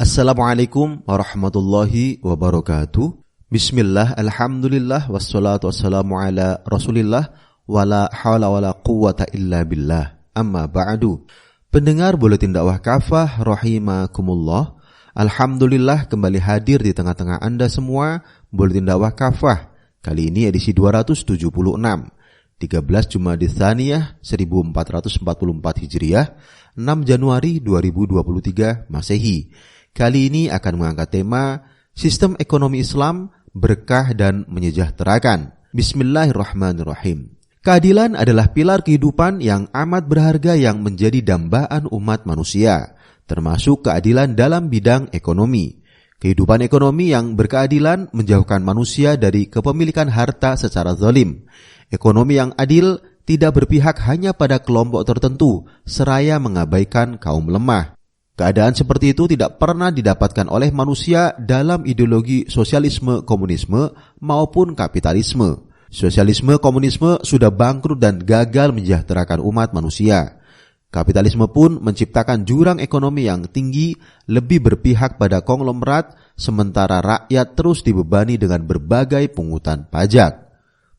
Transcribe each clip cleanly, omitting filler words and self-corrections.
Assalamualaikum warahmatullahi wabarakatuh. Bismillah, alhamdulillah, wassalatu wassalamu ala rasulillah, wala hawla wala quwwata illa billah. Amma ba'du. Pendengar Buletin Dakwah Kafah rahimakumullah. Alhamdulillah kembali hadir di tengah-tengah Anda semua Buletin Dakwah Kafah. Kali ini edisi 276. 13 Jumadits Tsaniyah 1444 Hijriah, 6 Januari 2023 Masehi. Kali ini akan mengangkat tema Sistem Ekonomi Islam, Berkah dan Menyejahterakan. Bismillahirrahmanirrahim. Keadilan adalah pilar kehidupan yang amat berharga yang menjadi dambaan umat manusia, termasuk keadilan dalam bidang ekonomi. Kehidupan ekonomi yang berkeadilan menjauhkan manusia dari kepemilikan harta secara zalim. Ekonomi yang adil tidak berpihak hanya pada kelompok tertentu, seraya mengabaikan kaum lemah. Keadaan seperti itu tidak pernah didapatkan oleh manusia dalam ideologi sosialisme, komunisme, maupun kapitalisme. Sosialisme, komunisme sudah bangkrut dan gagal menyejahterakan umat manusia. Kapitalisme pun menciptakan jurang ekonomi yang tinggi, lebih berpihak pada konglomerat, sementara rakyat terus dibebani dengan berbagai pungutan pajak.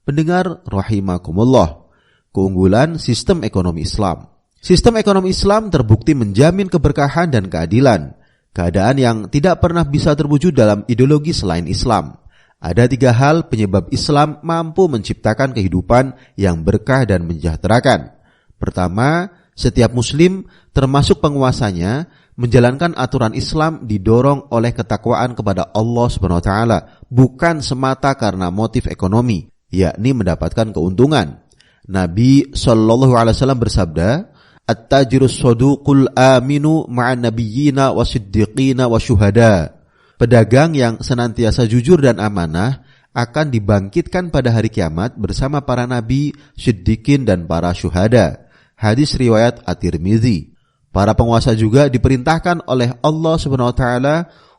Pendengar rahimakumullah, keunggulan sistem ekonomi Islam. Sistem ekonomi Islam terbukti menjamin keberkahan dan keadilan, keadaan yang tidak pernah bisa terwujud dalam ideologi selain Islam. Ada 3 hal penyebab Islam mampu menciptakan kehidupan yang berkah dan menyejahterakan. Pertama, setiap muslim, termasuk penguasanya, menjalankan aturan Islam didorong oleh ketakwaan kepada Allah SWT, bukan semata karena motif ekonomi, yakni mendapatkan keuntungan. Nabi SAW bersabda, At-tajirus saduqul aminu ma'an nabiyyina wa siddiqina wa syuhada. Pedagang yang senantiasa jujur dan amanah akan dibangkitkan pada hari kiamat bersama para nabi, siddiqin dan para syuhada. Hadis riwayat At-Tirmidzi. Para penguasa juga diperintahkan oleh Allah SWT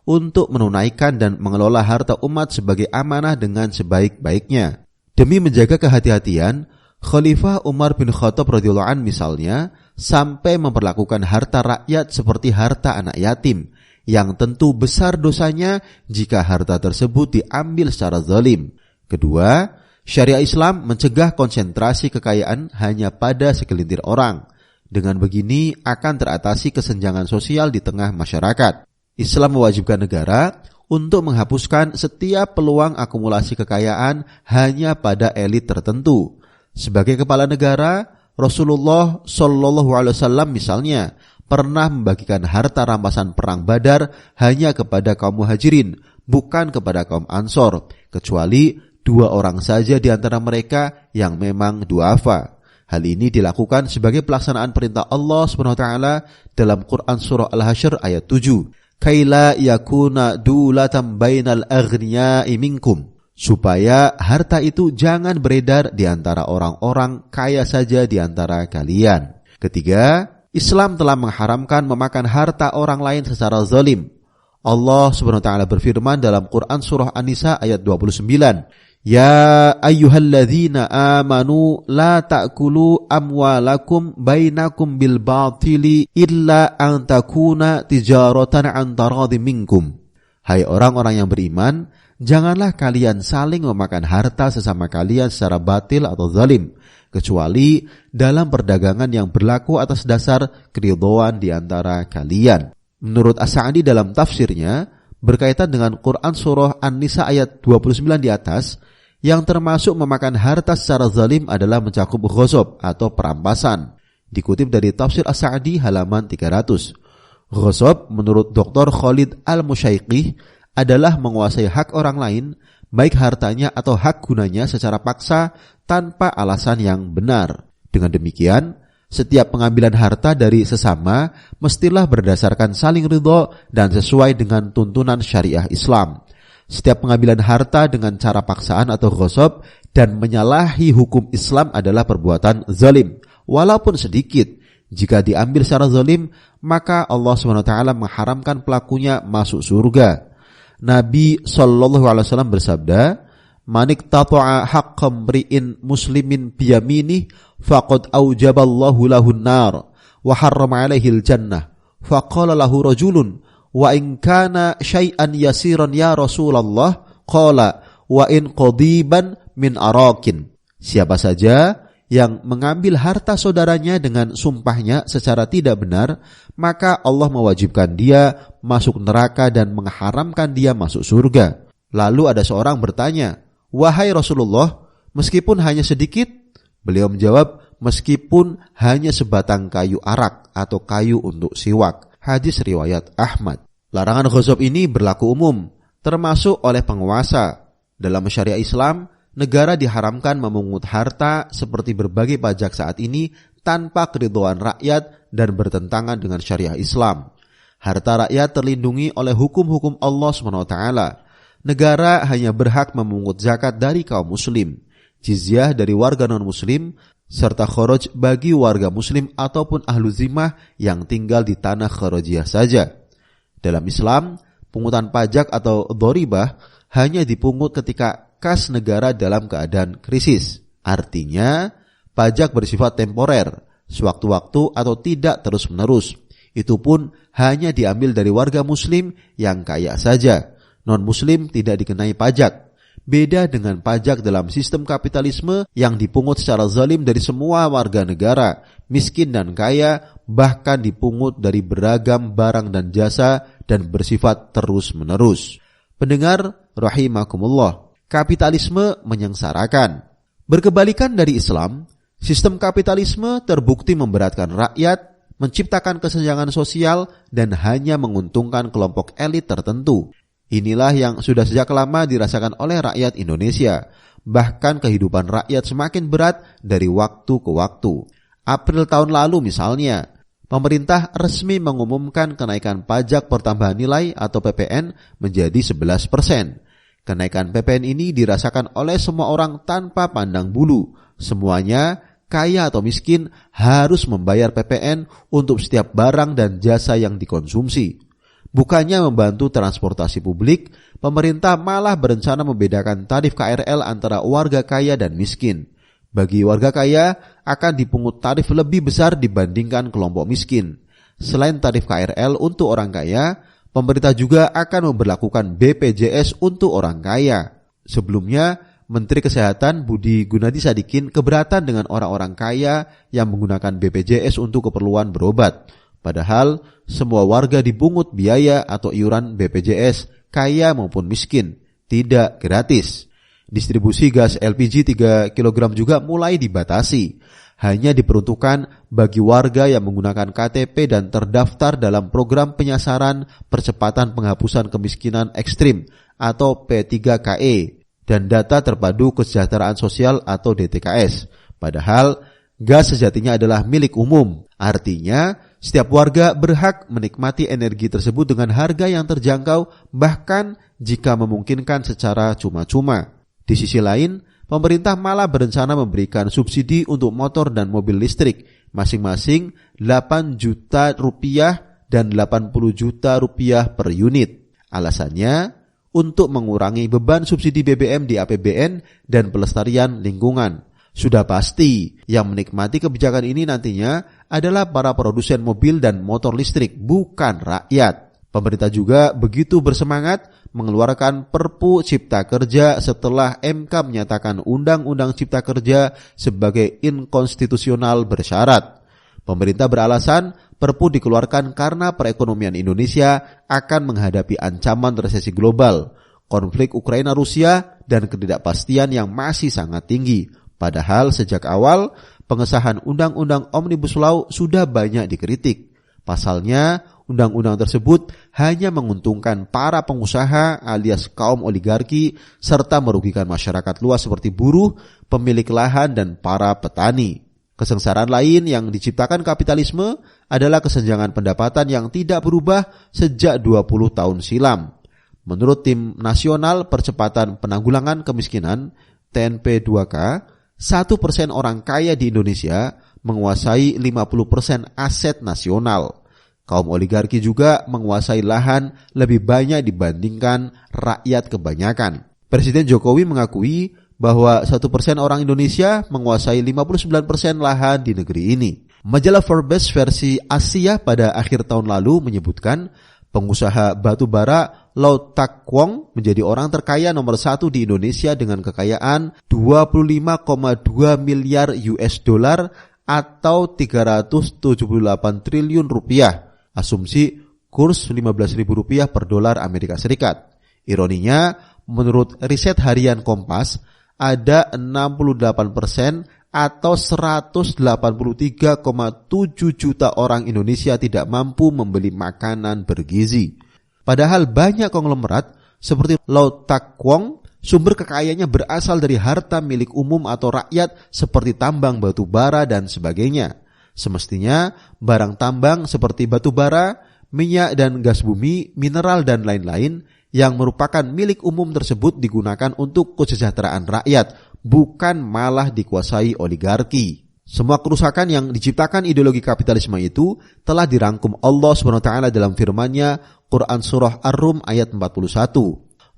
untuk menunaikan dan mengelola harta umat sebagai amanah dengan sebaik-baiknya. Demi menjaga kehati-hatian, Khalifah Umar bin Khattab radhiyallahu anhu misalnya sampai memperlakukan harta rakyat seperti harta anak yatim, yang tentu besar dosanya jika harta tersebut diambil secara zalim. Kedua, syariah Islam mencegah konsentrasi kekayaan hanya pada segelintir orang. Dengan begini akan teratasi kesenjangan sosial di tengah masyarakat. Islam mewajibkan negara untuk menghapuskan setiap peluang akumulasi kekayaan hanya pada elit tertentu. Sebagai kepala negara, Rasulullah SAW misalnya pernah membagikan harta rampasan perang Badar hanya kepada kaum muhajirin, bukan kepada kaum ansor, kecuali 2 orang saja di antara mereka yang memang duafa. Hal ini dilakukan sebagai pelaksanaan perintah Allah SWT dalam Quran Surah Al-Hasyr ayat 7. Kaila yakuna dulatan bainal aghniya'i minkum. Supaya harta itu jangan beredar di antara orang-orang kaya saja di antara kalian. Ketiga, Islam telah mengharamkan memakan harta orang lain secara zalim. Allah SWT berfirman dalam Quran Surah An-Nisa ayat 29. Ya ayyuhalladzina amanu la ta'kulu amwalakum bainakum bil batili illa an takuna tijaratan an taradhim minkum. Hai orang-orang yang beriman, janganlah kalian saling memakan harta sesama kalian secara batil atau zalim, kecuali dalam perdagangan yang berlaku atas dasar keridhaan di antara kalian. Menurut As-Sa'di dalam tafsirnya, berkaitan dengan Quran Surah An-Nisa ayat 29 di atas, yang termasuk memakan harta secara zalim adalah mencakup ghasab atau perampasan. Dikutip dari tafsir As-Sa'di halaman 300. Ghasab menurut Dr. Khalid Al-Musyaiqih adalah menguasai hak orang lain, baik hartanya atau hak gunanya secara paksa tanpa alasan yang benar. Dengan demikian, setiap pengambilan harta dari sesama mestilah berdasarkan saling ridho dan sesuai dengan tuntunan syariah Islam. Setiap pengambilan harta dengan cara paksaan atau ghasab dan menyalahi hukum Islam adalah perbuatan zalim, walaupun sedikit. Jika diambil secara zalim, maka Allah SWT mengharamkan pelakunya masuk surga. Nabi SAW bersabda, Manik tata'a haqqam ri'in muslimin biyaminih faqad aujaballahu lahun nar wa harrama alaihil jannah. Faqala lahu rajulun wa in kana syai'an yasiran ya Rasulullah, qala wa in qadiban min arakin. Siapa saja yang mengambil harta saudaranya dengan sumpahnya secara tidak benar, maka Allah mewajibkan dia masuk neraka dan mengharamkan dia masuk surga. Lalu ada seorang bertanya, wahai Rasulullah, meskipun hanya sedikit? Beliau menjawab, meskipun hanya sebatang kayu arak atau kayu untuk siwak. Hadis riwayat Ahmad. Larangan ghasab ini berlaku umum, termasuk oleh penguasa. Dalam syariah Islam, negara diharamkan memungut harta seperti berbagai pajak saat ini tanpa keridhaan rakyat dan bertentangan dengan syariah Islam. Harta rakyat terlindungi oleh hukum-hukum Allah SWT. Negara hanya berhak memungut zakat dari kaum muslim, jizyah dari warga non-muslim, serta kharaj bagi warga muslim ataupun ahlu zimmah yang tinggal di tanah kharajiyah saja. Dalam Islam, pungutan pajak atau dharibah hanya dipungut ketika kas negara dalam keadaan krisis. Artinya, pajak bersifat temporer, sewaktu-waktu atau tidak terus-menerus. Itu pun hanya diambil dari warga muslim yang kaya saja. Non-muslim tidak dikenai pajak. Beda dengan pajak dalam sistem kapitalisme yang dipungut secara zalim dari semua warga negara, miskin dan kaya, bahkan dipungut dari beragam barang dan jasa dan bersifat terus-menerus. Pendengar rahimakumullah, kapitalisme menyengsarakan. Berkebalikan dari Islam, sistem kapitalisme terbukti memberatkan rakyat, menciptakan kesenjangan sosial, dan hanya menguntungkan kelompok elit tertentu. Inilah yang sudah sejak lama dirasakan oleh rakyat Indonesia. Bahkan kehidupan rakyat semakin berat dari waktu ke waktu. April tahun lalu misalnya, pemerintah resmi mengumumkan kenaikan pajak pertambahan nilai atau PPN menjadi 11%. Kenaikan PPN ini dirasakan oleh semua orang tanpa pandang bulu. Semuanya, kaya atau miskin, harus membayar PPN untuk setiap barang dan jasa yang dikonsumsi. Bukannya membantu transportasi publik, pemerintah malah berencana membedakan tarif KRL antara warga kaya dan miskin. Bagi warga kaya akan dipungut tarif lebih besar dibandingkan kelompok miskin. Selain tarif KRL untuk orang kaya, pemerintah juga akan memberlakukan BPJS untuk orang kaya. Sebelumnya, Menteri Kesehatan Budi Gunadi Sadikin keberatan dengan orang-orang kaya yang menggunakan BPJS untuk keperluan berobat. Padahal semua warga dipungut biaya atau iuran BPJS, kaya maupun miskin, tidak gratis. Distribusi gas LPG 3 kg juga mulai dibatasi. Hanya diperuntukkan bagi warga yang menggunakan KTP dan terdaftar dalam program penyasaran percepatan penghapusan kemiskinan ekstrim atau P3KE dan data terpadu kesejahteraan sosial atau DTKS. Padahal gas sejatinya adalah milik umum. Artinya, setiap warga berhak menikmati energi tersebut dengan harga yang terjangkau, bahkan jika memungkinkan secara cuma-cuma. Di sisi lain, pemerintah malah berencana memberikan subsidi untuk motor dan mobil listrik, masing-masing 8 juta rupiah dan 80 juta rupiah per unit. Alasannya, untuk mengurangi beban subsidi BBM di APBN dan pelestarian lingkungan. Sudah pasti yang menikmati kebijakan ini nantinya adalah para produsen mobil dan motor listrik, bukan rakyat. Pemerintah juga begitu bersemangat mengeluarkan Perpu Cipta Kerja setelah MK menyatakan Undang-Undang Cipta Kerja sebagai inkonstitusional bersyarat. Pemerintah beralasan Perpu dikeluarkan karena perekonomian Indonesia akan menghadapi ancaman resesi global, konflik Ukraina-Rusia, dan ketidakpastian yang masih sangat tinggi. Padahal sejak awal, pengesahan Undang-Undang Omnibus Law sudah banyak dikritik. Pasalnya, undang-undang tersebut hanya menguntungkan para pengusaha alias kaum oligarki serta merugikan masyarakat luas seperti buruh, pemilik lahan, dan para petani. Kesengsaraan lain yang diciptakan kapitalisme adalah kesenjangan pendapatan yang tidak berubah sejak 20 tahun silam. Menurut Tim Nasional Percepatan Penanggulangan Kemiskinan, TNP2K, 1% orang kaya di Indonesia menguasai 50% aset nasional. Kaum oligarki juga menguasai lahan lebih banyak dibandingkan rakyat kebanyakan. Presiden Jokowi mengakui bahwa 1% orang Indonesia menguasai 59% lahan di negeri ini. Majalah Forbes versi Asia pada akhir tahun lalu menyebutkan Pengusaha batu bara Lau Tak Kwong menjadi orang terkaya nomor 1 di Indonesia dengan kekayaan 25,2 miliar US dollar atau 378 triliun rupiah. Asumsi kurs Rp15.000 per dolar Amerika Serikat. Ironinya, menurut riset harian Kompas, ada 68% atau 183,7 juta orang Indonesia tidak mampu membeli makanan bergizi. Padahal banyak konglomerat seperti Lau Tak Kwong, sumber kekayaannya berasal dari harta milik umum atau rakyat seperti tambang batu bara dan sebagainya. Semestinya barang tambang seperti batu bara, minyak dan gas bumi, mineral dan lain-lain yang merupakan milik umum tersebut digunakan untuk kesejahteraan rakyat, bukan malah dikuasai oligarki. Semua kerusakan yang diciptakan ideologi kapitalisme itu telah dirangkum Allah SWT dalam firman-Nya Quran Surah Ar-Rum ayat 41.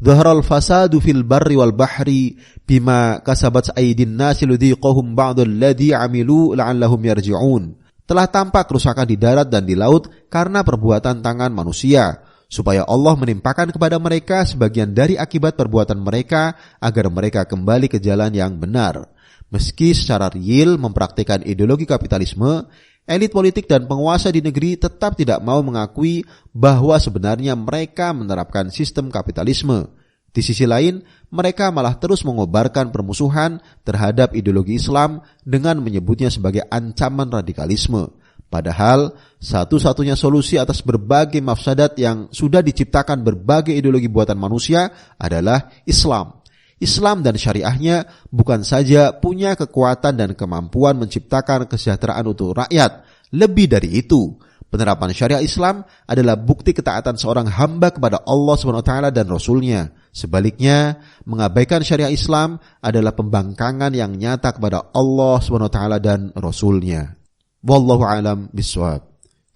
Dhaharal fasadu fil barri wal bahri bima kasabat aydin nasi ludhiqahum ba'dal ladhi amilu la'allahum yarji'un. Telah tampak kerusakan di darat dan di laut karena perbuatan tangan manusia, supaya Allah menimpakan kepada mereka sebagian dari akibat perbuatan mereka agar mereka kembali ke jalan yang benar. Meski secara real mempraktikkan ideologi kapitalisme, elit politik dan penguasa di negeri tetap tidak mau mengakui bahwa sebenarnya mereka menerapkan sistem kapitalisme. Di sisi lain, mereka malah terus mengobarkan permusuhan terhadap ideologi Islam dengan menyebutnya sebagai ancaman radikalisme. Padahal, satu-satunya solusi atas berbagai mafsadat yang sudah diciptakan berbagai ideologi buatan manusia adalah Islam. Islam dan syariahnya bukan saja punya kekuatan dan kemampuan menciptakan kesejahteraan untuk rakyat. Lebih dari itu, penerapan syariah Islam adalah bukti ketaatan seorang hamba kepada Allah SWT dan Rasul-Nya. Sebaliknya, mengabaikan syariah Islam adalah pembangkangan yang nyata kepada Allah SWT dan Rasul-Nya. Wallahu a'lam bishawab.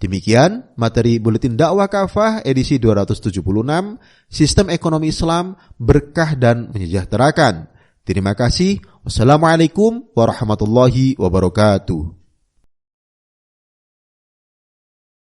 Demikian materi Buletin Dakwah Kafah edisi 276, Sistem Ekonomi Islam Berkah dan Menyejahterakan. Terima kasih. Wassalamualaikum warahmatullahi wabarakatuh.